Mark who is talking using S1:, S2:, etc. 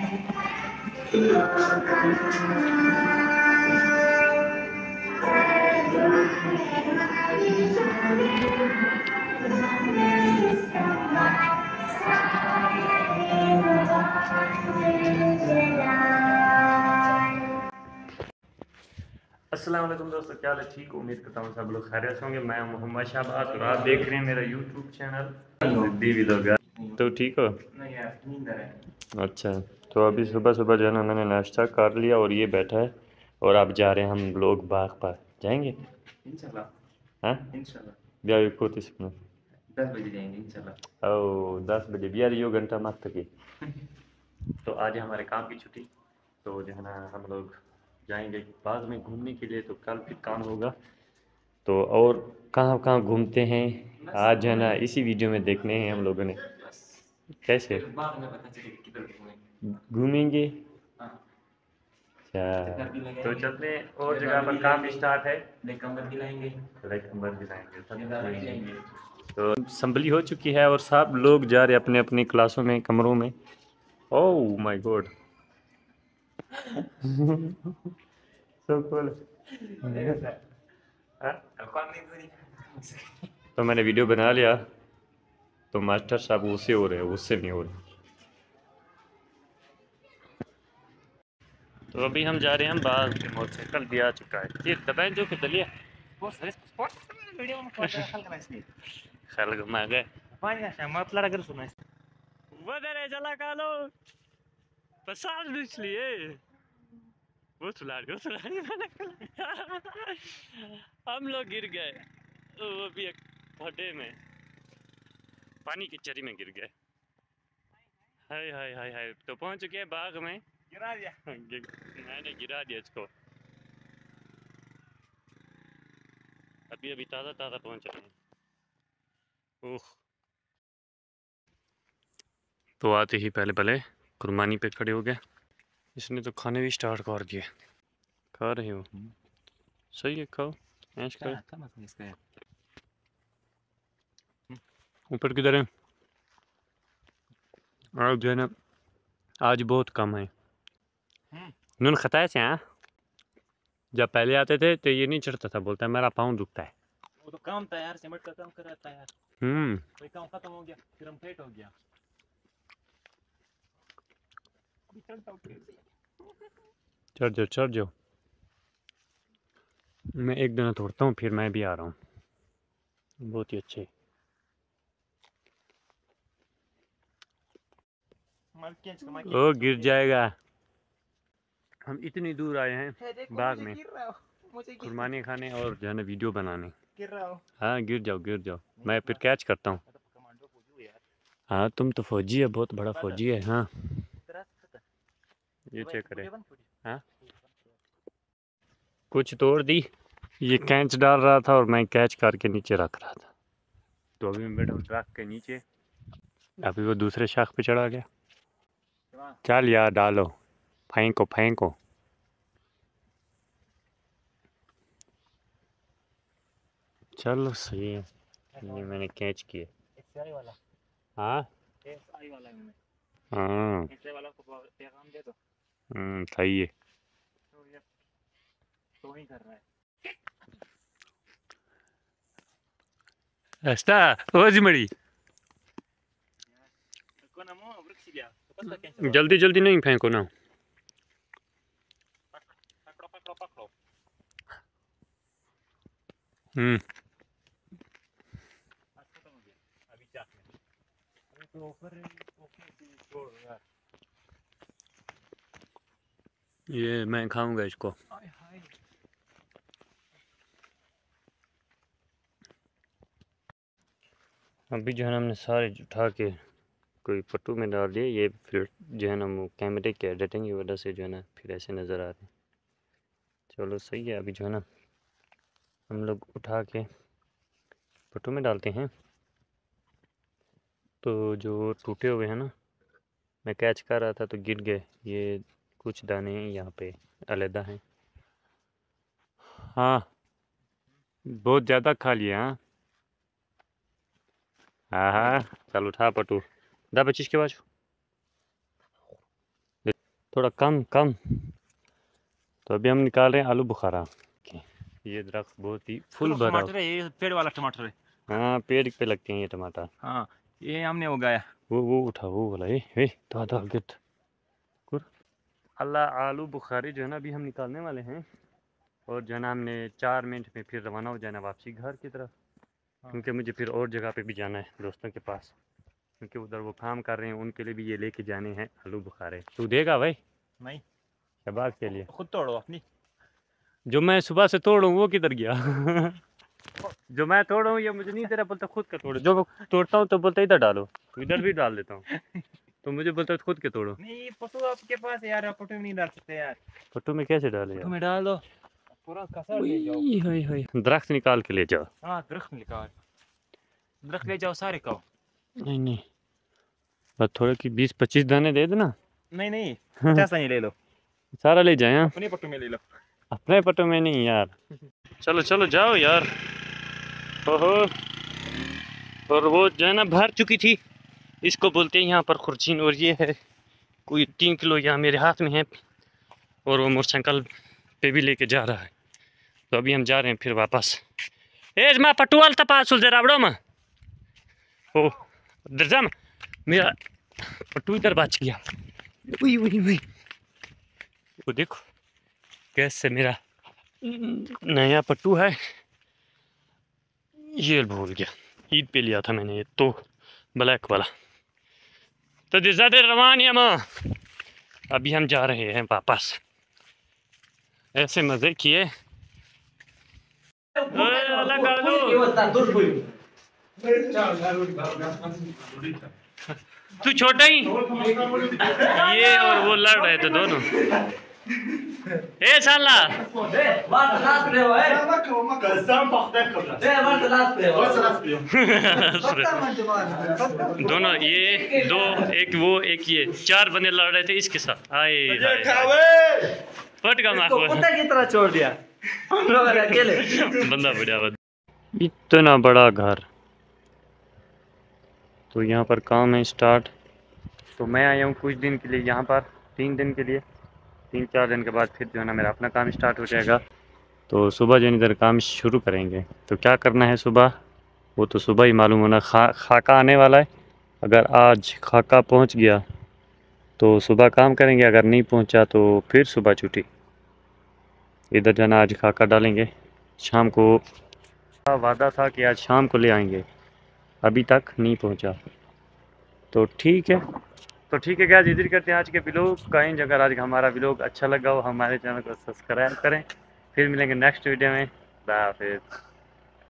S1: अस्सलाम वालेकुम दोस्तों, क्या हाल है? ठीक, उम्मीद करता हूँ सब लोग खैरियत से होंगे। मैं मोहम्मद शाहबाज और आप देख रहे हैं मेरा YouTube channel the with guys. तो ठीक हो? अच्छा, तो अभी सुबह सुबह जो है ना मैंने नाश्ता कर लिया और ये बैठा है और अब जा रहे हैं हम लोग बाग पर। जाएंगे इंशाल्लाह। हाँ इंशाल्लाह ब्याह को 10 बजे जाएंगे इंशाल्लाह। ओ 10 बजे बियार यो घंटा मत थकी। तो आज है हमारे काम की छुट्टी, तो जो है ना हम लोग जाएंगे बाद में घूमने के लिए। तो कल फिर काम होगा। तो और कहाँ कहाँ घूमते हैं आज जो है ना इसी वीडियो में देखने हैं हम लोगों ने। कैसे घूमेंगे? अच्छा, तो चलते हैं और जगह पर। काम स्टार्ट है। कंबल दिलाएंगे, तो संभली हो चुकी है और सब लोग जा रहे अपने अपनी क्लासों में, कमरों में। Oh my God so cool. तो मैंने वीडियो बना लिया, तो मास्टर साहब उससे हो रहे हैं, उससे नहीं हो रहे। तो अभी हम जा रहे हैं बाहर के। मोटरसाइकिल भी आ चुका है। ये दबाएं जो कि दलिया खल घुमा गए वदरे चला कालो पसार इसलिए वो सुलाड़ी हम लोग गिर गए, वो भी एक खड्डे में, पानी की चरी में गिर गए। हाय हाय हाय हाय। तो पहुंच चुके हैं बाग में। गिरा दिया मैंने, गिरा दिया इसको। अभी अभी ताज़ा ताज़ा पहुंच रहे हैं। ओह, तो आते ही पहले पहले कुर्बानी पे खड़े हो गए। इसने तो खाने भी स्टार्ट कर दिए। खा रहे हो? सही है, खाओ, ऐश करो। ऊपर किधर है? और जो है ना आज बहुत कम है। नून खताए से। हाँ, जब पहले आते थे तो ये नहीं चढ़ता था, बोलता है मेरा पाँव दुखता है। वो तो काम था यार, सीमेंट का काम कर रहा था यार। कोई काम खत्म हो गया, फिर हम पेट हो गया। चढ़ जाओ चढ़ जाओ। मैं एक दिन तोड़ता हूँ, फिर मैं भी आ रहा हूँ। बहुत ही अच्छे। ओ गिर जाएगा। हम इतनी दूर आए हैं बाग में कुर्बानी खाने और जो है ना वीडियो बनाने। हाँ गिर जाओ गिर जाओ, मैं फिर कैच करता हूँ। हाँ तुम तो फौजी है, बहुत बड़ा फौजी है। हाँ ये चेक करें। हाँ कुछ तोड़ दी। ये कैच डाल रहा था और मैं कैच करके नीचे रख रहा था। तो अभी मैं बैठा हूँ ट्रक के नीचे। अभी वो दूसरे शाख पे चढ़ा गया। चल यार डालो, फेंको फेंको। चलो सही है, ये मैंने कैच किया। हाँ हाँ सही है। ऐसा ओ जिमड़ी जल्दी जल्दी नहीं फेंको ना। ये मैं खाऊंगा इसको। अभी जो है ना हमने सारे उठा के कोई फोटो में डाल दिए। ये फिर जो है ना वो कैमरे के एडिटिंग की वजह से जो है ना फिर ऐसे नज़र आ रहे हैं। चलो सही है। अभी जो है ना हम लोग उठा के फोटो में डालते हैं। तो जो टूटे हुए हैं ना, मैं कैच कर रहा था तो गिर गए। ये कुछ दाने यहाँ पे अलहदा हैं। हाँ बहुत ज़्यादा खा लिया। हाँ हाँ हाँ चल उठा पटू दा 25 के बाद थोड़ा कम कम। तो अभी हम निकाल रहे हैं आलू बुखारा। ये दरख्त बहुत ही फुल भरा।
S2: टमाटर है, ये पेड़ वाला टमाटर है।
S1: हाँ, पेड़ पे लगते हैं ये टमाटर।
S2: हाँ, ये हमने उगाया।
S1: वो उठा, वो वाला ए दादा गिट कुर। अल्लाह आलू बुखारी जो है ना अभी हम निकालने वाले हैं, और जो है ना हमने 4 मिनट में फिर रवाना हो जाना वापसी घर की तरफ। क्योंकि मुझे फिर और जगह पे भी जाना है दोस्तों के पास, क्योंकि उधर वो काम कर रहे हैं, उनके लिए भी ये लेके जाने हैं आलू बुखारे। तू देगा भाई?
S2: नहीं,
S1: शहबाज के लिए।
S2: खुद तोड़ो अपनी।
S1: जो मैं सुबह से तोड़ूँ वो किधर गया? जो मैं तोड़ूँ ये मुझे नहीं दे रहा, बोलता खुद के तोड़ो। जो तोड़ता हूँ तो बोलता इधर डालो, तो इधर भी डाल देता हूँ। तो मुझे बोलता खुद के तोड़ो।
S2: नहीं, पटू आपके पास है यार, पटू में नहीं डाल सकते यार।
S1: पट्टू में कैसे डाले
S2: पटू में डाल दो, पूरा कसा ले जाओ।
S1: यार? दरख्त निकाल के ले जाओ।
S2: हाँ, दरख्त निकाल, दरख्त ले जाओ सारे का।
S1: नहीं नहीं, बस थोड़े की 20-25 दाने दे देना।
S2: नहीं नहीं, 50 नहीं ले लो,
S1: सारा ले जाए।
S2: अपने पटू में ले लो।
S1: अपने पट्टू में नहीं यार। चलो चलो जाओ यार। ओहो, और वो जो है ना भर चुकी थी, इसको बोलते हैं यहाँ पर खुर्चीन, और ये है कोई 3 किलो यहाँ मेरे हाथ में है, और वो मोटरसाइकिल पे भी लेके जा रहा है। तो अभी हम जा रहे हैं फिर वापस। एज माँ पटुआल तपासुल जरा बड़ो माँ ओ दर्जम मेरा पट्टू इधर बच गया। वही वही वही, वो देखो कैसे मेरा नया पट्टू है, ये भूल गया। ईद पे लिया था मैंने ये तो ब्लैक वाला। तो दिजादे रवान या माँ, अभी हम जा रहे हैं वापस। ऐसे मजे किए। तू छोटा ही, ये और वो लड़ रहे थे दोनों। ए साला दोनों, ये दो, एक वो एक ये, 4 बंदे लड़ रहे थे इसके साथ। आए फट का मार
S2: की तरह छोड़ दिया अकेले।
S1: बंदा बढ़िया। इतना बड़ा घर, तो यहाँ पर काम है स्टार्ट। तो मैं आया हूँ कुछ दिन के लिए यहाँ पर, 3 दिन के लिए। 3-4 दिन के बाद फिर जो है ना मेरा अपना काम स्टार्ट हो जाएगा। तो सुबह जो इधर काम शुरू करेंगे। तो क्या करना है सुबह, वो तो सुबह ही मालूम होना। खाका आने वाला है, अगर आज खाका पहुँच गया तो सुबह काम करेंगे, अगर नहीं पहुँचा तो फिर सुबह छुट्टी। इधर जाना, आज खाका डालेंगे शाम को। वादा था कि आज शाम को ले आएंगे, अभी तक नहीं पहुँचा। तो ठीक है, तो ठीक है गाइस, इधर करते हैं आज के व्लॉग का एंड। अगर आज का हमारा व्लॉग अच्छा लगा हो, हमारे चैनल को सब्सक्राइब करें। फिर मिलेंगे नेक्स्ट वीडियो में। बाय हाफिज़।